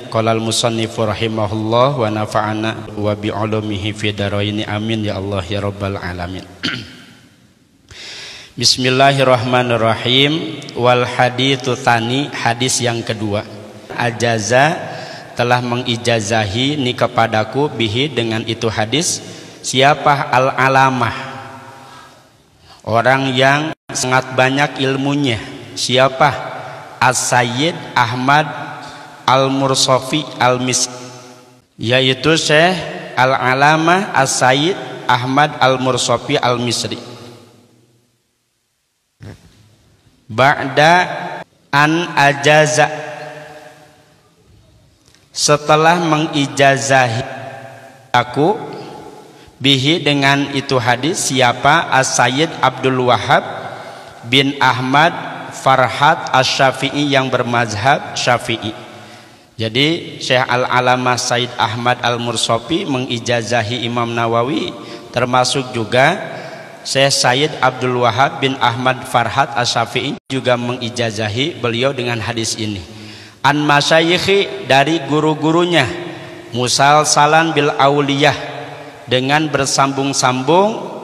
Qala al-musannifu rahimahullah wa nafa'ana wa bi'ulumihi fi daraini amin ya Allah ya rabbal alamin. Bismillahirrahmanirrahim. Wal haditsu tsani, hadis yang kedua. Ajaza, telah mengijazahi ni kepadaku bihi, dengan itu hadis, siapa? Al-alamah, orang yang sangat banyak ilmunya. Siapa? As-Sayyid Ahmad Al-Mursafi Al-Misri, yaitu Syekh Al-Alamah As-Sayyid Ahmad Al-Mursafi Al-Misri. Ba'da an ajaza, setelah mengijazahi aku bihi, dengan itu hadis, siapa? As-Sayyid Abdul Wahab bin Ahmad Farhat Asy-Syafi'i, yang bermazhab Syafi'i. Jadi Syekh Al-Alamah Sayyid Ahmad Al-Mursafi mengijazahi Imam Nawawi, termasuk juga Syekh Sayyid Abdul Wahab bin Ahmad Farhat Asy-Syafi'i juga mengijazahi beliau dengan hadis ini. An masyayikhi, dari guru-gurunya, musalsalan bil auliyah, dengan bersambung-sambung,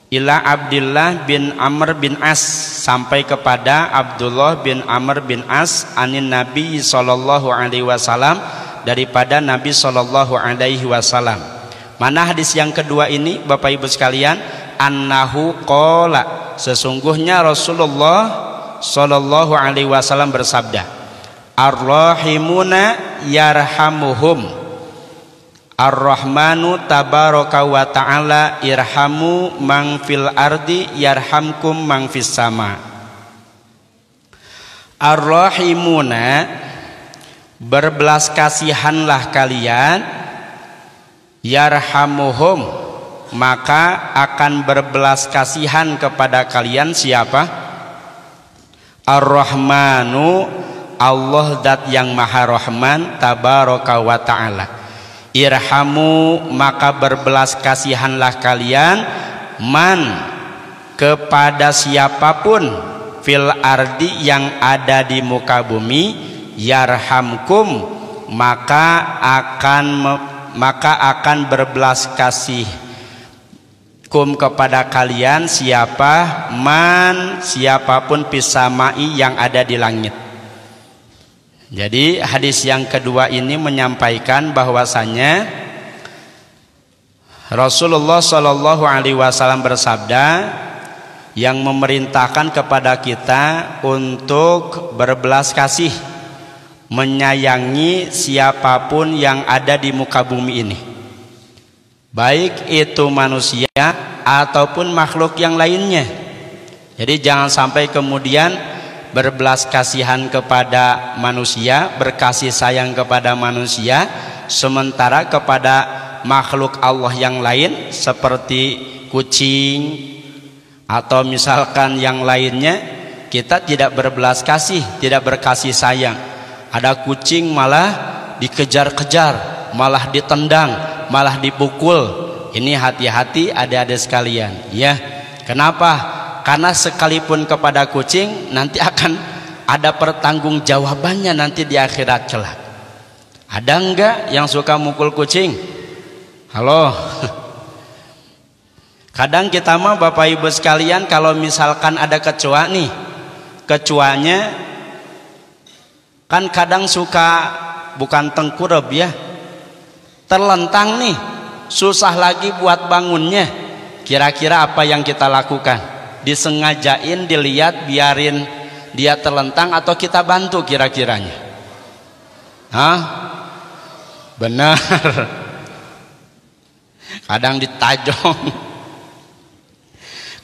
ila Abdullah bin Amr bin As, sampai kepada Abdullah bin Amr bin As, anin Nabi sallallahu alaihi wasallam, daripada Nabi sallallahu alaihi wasallam. Mana hadis yang kedua ini Bapak Ibu sekalian? Annahu qala, sesungguhnya Rasulullah sallallahu alaihi wasallam bersabda, ar-rahimuna yarhamuhum ar-rahmanu tabaraka wa ta'ala irhamu man fil ardi yarhamkum man fis sama. Ar-rahimuna, berbelas kasihanlah kalian, yarhamuhum, maka akan berbelas kasihan kepada kalian siapa? Ar-Rahmanu, Allah zat yang maha rahman, tabaraka wa ta'ala. Irhamu, maka berbelas kasihanlah kalian, man, kepada siapapun, fil ardi, yang ada di muka bumi, yarhamkum, maka akan berbelas kasih kum kepada kalian siapa? Man, siapapun pisamai, yang ada di langit. Jadi hadis yang kedua ini menyampaikan bahwasanya Rasulullah Shallallahu Alaihi Wasallam bersabda, yang memerintahkan kepada kita untuk berbelas kasih, menyayangi siapapun yang ada di muka bumi ini, baik itu manusia ataupun makhluk yang lainnya. Jadi jangan sampai kemudian berbelas kasihan kepada manusia, berkasih sayang kepada manusia, sementara kepada makhluk Allah yang lain seperti kucing atau misalkan yang lainnya, kita tidak berbelas kasih, tidak berkasih sayang. Ada kucing malah dikejar-kejar, malah ditendang, malah dipukul. Ini hati-hati adik-adik sekalian ya. Kenapa? Karena sekalipun kepada kucing nanti akan ada pertanggungjawabannya nanti di akhirat kelak. Ada enggak yang suka mukul kucing? Halo. Kadang kita mah Bapak Ibu sekalian, kalau misalkan ada kecoa nih, kecoanya kan kadang suka, bukan tengkurap ya, terlentang nih, susah lagi buat bangunnya. Kira-kira apa yang kita lakukan? Disengajain, dilihat, biarin dia terlentang, atau kita bantu kira-kiranya? Hah? Benar. Kadang ditajong,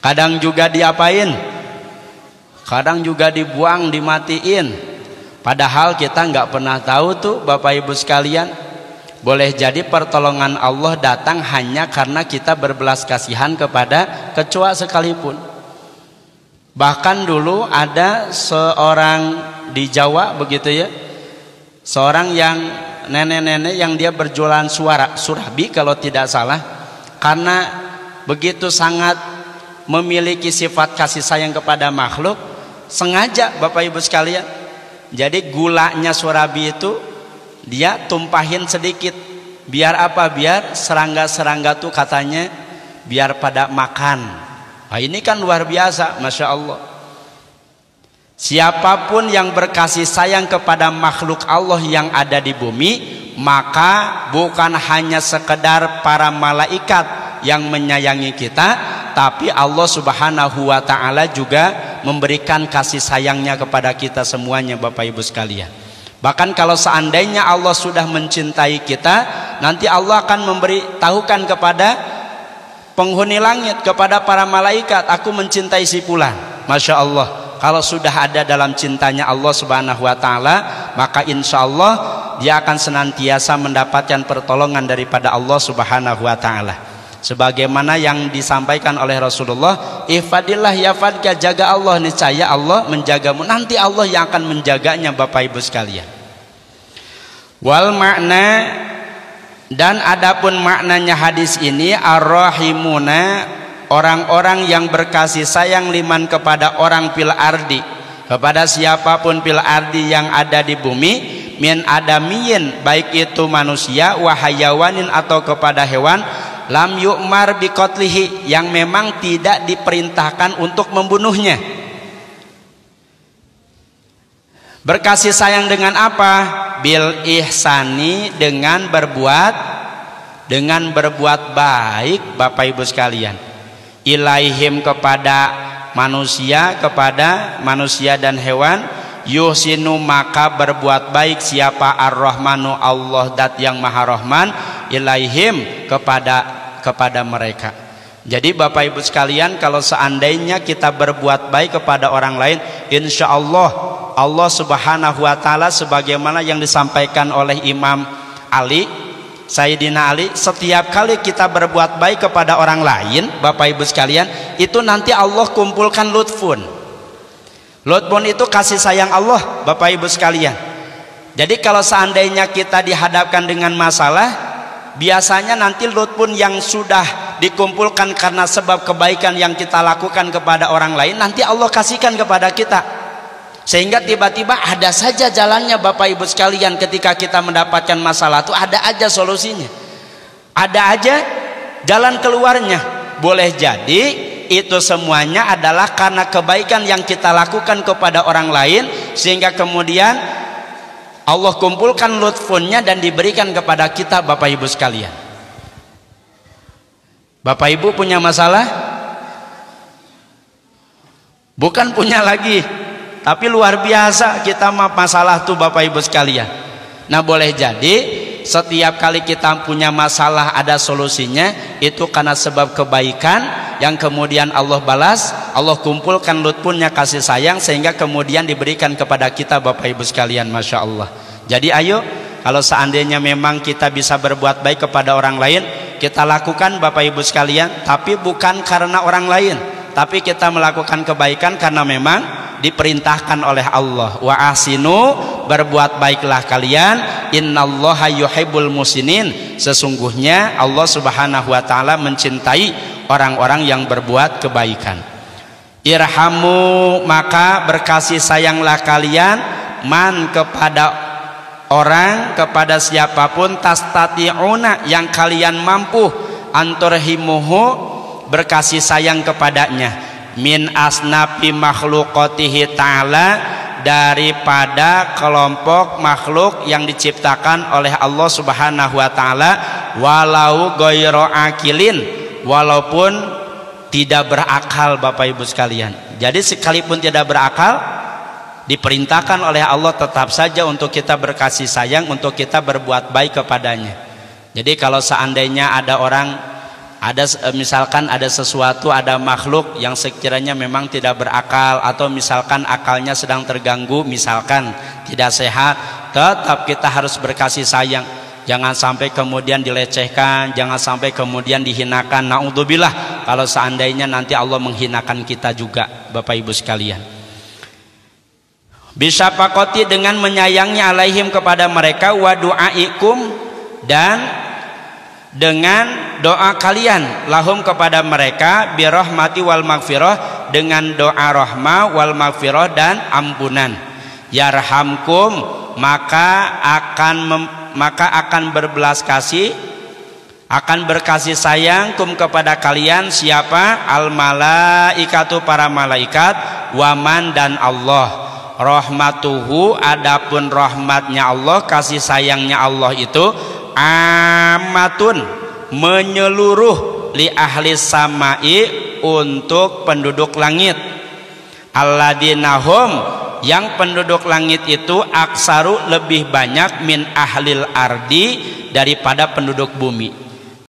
kadang juga diapain? Kadang juga dibuang, dimatiin. Padahal kita nggak pernah tahu tuh Bapak Ibu sekalian. Boleh jadi pertolongan Allah datang hanya karena kita berbelas kasihan kepada kecoa sekalipun. Bahkan dulu ada seorang di Jawa begitu ya, seorang yang nenek-nenek yang dia berjualan surabi kalau tidak salah, karena begitu sangat memiliki sifat kasih sayang kepada makhluk, sengaja Bapak Ibu sekalian, jadi gulanya surabi itu dia tumpahin sedikit. Biar apa? Biar serangga-serangga tuh katanya biar pada makan. Nah, ini kan luar biasa, Masya Allah. Siapapun yang berkasih sayang kepada makhluk Allah yang ada di bumi, maka bukan hanya sekedar para malaikat yang menyayangi kita, tapi Allah Subhanahu wa ta'ala juga memberikan kasih sayangnya kepada kita semuanya, Bapak Ibu sekalian. Bahkan kalau seandainya Allah sudah mencintai kita, nanti Allah akan memberitahukan kepada penghuni langit, kepada para malaikat, aku mencintai si fulan. Masya Allah. Kalau sudah ada dalam cintanya Allah Subhanahu wa ta'ala, maka insya Allah dia akan senantiasa mendapatkan pertolongan daripada Allah Subhanahu wa ta'ala. Sebagaimana yang disampaikan oleh Rasulullah, ihfadillah yafadka, jaga Allah niscaya Allah menjagamu. Nanti Allah yang akan menjaganya, Bapak Ibu sekalian. Wal makna, dan adapun maknanya hadis ini, ar-rahimuna, orang-orang yang berkasih sayang, liman, kepada orang fil ardi, kepada siapapun fil ardi yang ada di bumi, min adamiyin, baik itu manusia, wa hayawanin, atau kepada hewan, lam yu'mar biqatlihi, yang memang tidak diperintahkan untuk membunuhnya. Berkasih sayang dengan apa? Bil ihsani, dengan berbuat baik, Bapak Ibu sekalian. Ilaihim, kepada manusia dan hewan, yuhsinu, maka berbuat baik siapa? Ar-Rahmanu, Allah dat yang Maha Rahman, ilaihim, kepada mereka. Jadi Bapak Ibu sekalian, kalau seandainya kita berbuat baik kepada orang lain, insya Allah Allah Subhanahu wa ta'ala, sebagaimana yang disampaikan oleh Imam Ali, Sayyidina Ali, setiap kali kita berbuat baik kepada orang lain, Bapak Ibu sekalian, itu nanti Allah kumpulkan lutfun. Lutfun itu kasih sayang Allah, Bapak Ibu sekalian. Jadi kalau seandainya kita dihadapkan dengan masalah, biasanya nanti lutfun yang sudah dikumpulkan karena sebab kebaikan yang kita lakukan kepada orang lain, nanti Allah kasihkan kepada kita. Sehingga tiba-tiba ada saja jalannya, Bapak Ibu sekalian. Ketika kita mendapatkan masalah itu ada aja solusinya, ada aja jalan keluarnya. Boleh jadi itu semuanya adalah karena kebaikan yang kita lakukan kepada orang lain, sehingga kemudian Allah kumpulkan lutfunnya dan diberikan kepada kita, Bapak Ibu sekalian. Bapak Ibu punya masalah? Bukan punya lagi, tapi luar biasa kita masalah tuh, Bapak Ibu sekalian. Nah, boleh jadi setiap kali kita punya masalah ada solusinya, itu karena sebab kebaikan yang kemudian Allah balas, Allah kumpulkan lutfunnya, kasih sayang, sehingga kemudian diberikan kepada kita, Bapak Ibu sekalian. Masya Allah. Jadi ayo, kalau seandainya memang kita bisa berbuat baik kepada orang lain, kita lakukan, Bapak Ibu sekalian. Tapi bukan karena orang lain, tapi kita melakukan kebaikan karena memang diperintahkan oleh Allah. Wa ahsinu, berbuat baiklah kalian, innallaha yuhibbul muhsinin, sesungguhnya Allah Subhanahu wa ta'ala mencintai orang-orang yang berbuat kebaikan. Irhamu, maka berkasih sayanglah kalian, man, kepada orang, kepada siapapun, tastati'una, yang kalian mampu, anturhimuhu, berkasih sayang kepadanya, min asnafi makhluqatihi ta'ala, daripada kelompok makhluk yang diciptakan oleh Allah Subhanahu wa ta'ala, walau ghairu akilin, walaupun tidak berakal, Bapak Ibu sekalian. Jadi sekalipun tidak berakal, diperintahkan oleh Allah tetap saja untuk kita berkasih sayang, untuk kita berbuat baik kepadanya. Jadi kalau seandainya ada orang, misalkan ada sesuatu, ada makhluk yang sekiranya memang tidak berakal, atau misalkan akalnya sedang terganggu, misalkan tidak sehat, tetap kita harus berkasih sayang. Jangan sampai kemudian dilecehkan, jangan sampai kemudian dihinakan. Naudzubillah, kalau seandainya nanti Allah menghinakan kita juga, Bapak Ibu sekalian. Bisyafaqati, dengan menyayangi, alaihim, kepada mereka, wa du'aikum, dan dengan doa kalian, lahum, kepada mereka, birahmati wal maghfirah, dengan doa rahmah wal maghfirah dan ampunan. Yarhamkum, maka akan berbelas kasih, akan berkasih sayang kepada kalian siapa? Al malaikatu, para malaikat, waman, dan Allah. Rahmatuhu, adapun rahmatnya Allah, kasih sayangnya Allah itu amatun, menyeluruh, li ahli samai, untuk penduduk langit. Alladinahum, yang penduduk langit itu aksaru, lebih banyak, min ahlil ardi, daripada penduduk bumi.